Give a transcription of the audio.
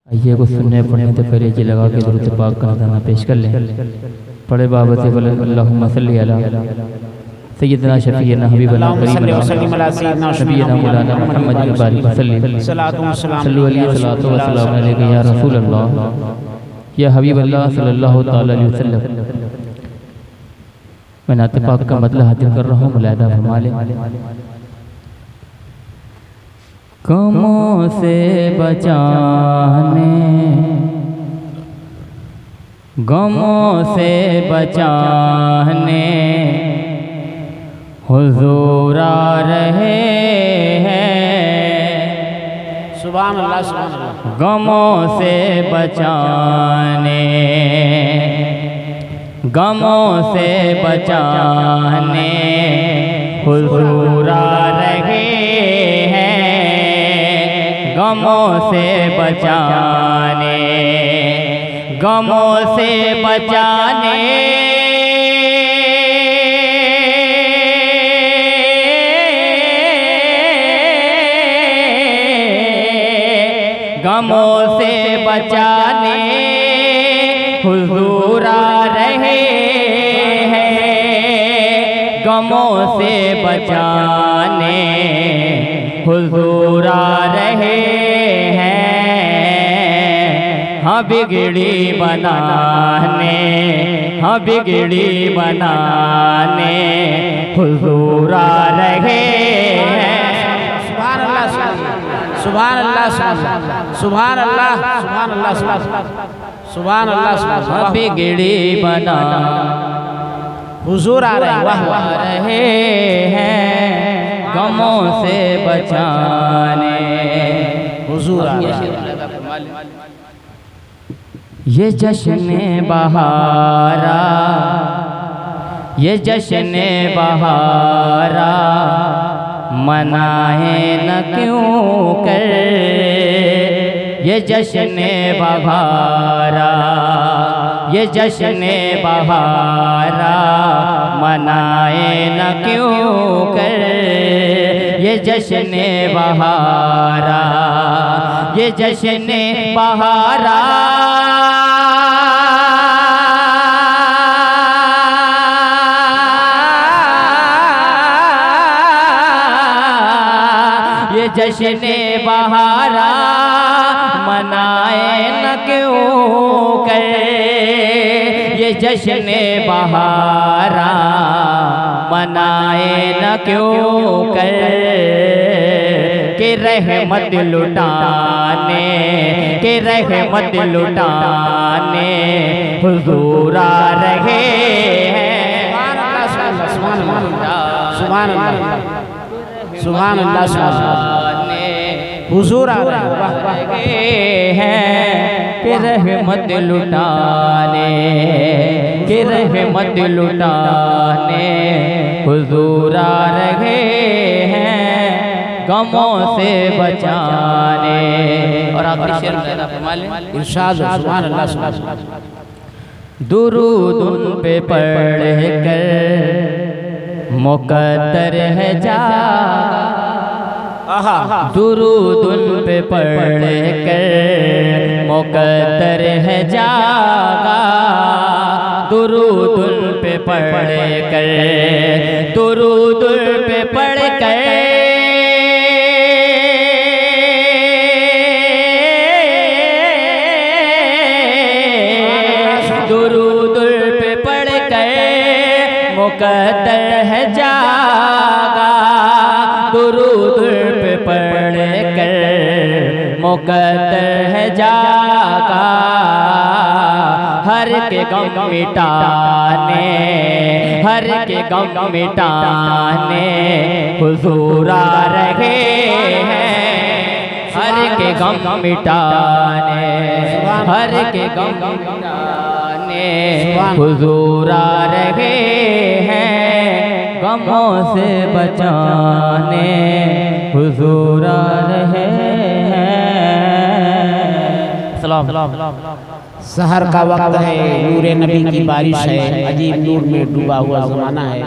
आइए को सुनने पढ़ने से पहले जी लगा के दुरूद पाक का नज़राना पेश कर लें। पढ़े बाबत अल्लाहुम्मा सल्ली अला सय्यदना शफीना हबीबना करीमना नबीना मौलाना मुहम्मद बारिक वसल्लम सल्लल्लाहु अलैहि या रसूल अल्लाह या हबीब अल्लाह सल्लल्लाहु तआला अलैहि वसल्लम। मैं नात पाक का मतलब हासिल कर रहा हूँ, मुलाहिदा फरमा लें। गमों से बचाने, गमों से बचाने हुजूर आ रहे हैं। सुभान अल्लाह, सुभान अल्लाह। गमों से बचाने, गमों से बचाने हुजूर आ रहे हैं। गमों से बचाने, गमों से बचाने, गमों से बचाने हुजूर आ रहे हैं। गमों से बचाने हुजूर आ रहे हैं। हाँ बिगड़ी बनाने, हाँ बिगड़ी बनाने हुजूर आ रहे हैं। सुभान अल्लाह, सुभान अल्लाह, सुभान अल्लाह, सुभान अल्लाह, सुभान अल्लाह। हाँ बिगड़ी बना हुजूर आ रहे हैं। गमों से बचाने हुजूर आ रहे हैं। ये जश्न बहारा, ये जश्न बहारा मनाए न क्यों कर। ये जश्न बहारा, ये जश्न बहारा मनाए न क्यों कर। ये जश्न बहारा, ये जश्न बहारा ये जश्न बहारा मनाए न क्यों कर। ये जश्न बहारा मनाए न क्यों कर। कि रहमत लुटाने, कि रहमत लुटाने हुजूर आ रहे हैं। सुभान अल्लाह, सुभान अल्लाह, सुभान अल्लाह। हुजूर आ रहे हैं। कि रहमत लुटाने, कि रहमत लुटाने हुजूर आ रहे हैं। गमों से बचाने। और आखिरी शेर में इरशाद सुभान अल्लाह, सुभान अल्लाह। दुरूद उन पे पढ़ कर मुकद्दर है जा। दुरूद उन पे पढ़ कर मुकद्दर है जागा। दुरूद उन पे पढ़ कर, दुरूद उन पे पढ़ कर, दुरूद उन पे पढ़ कर मुकद्दर है जागा। दुरूद पे पढ़ कर मुकद्दर है जागा। हर के गम मिटाने, हर के गम मिटाने हुजूर आ रहे हैं। हर के गम मिटाने, हर के गम मिटाने हुजूर आ रहे हैं। गमों से बचाने हुजूर आ रहे हैं। सहर का वक्त है, नूरे नबी की बारिश है, अजीब नूर में डूबा हुआ ज़माना है।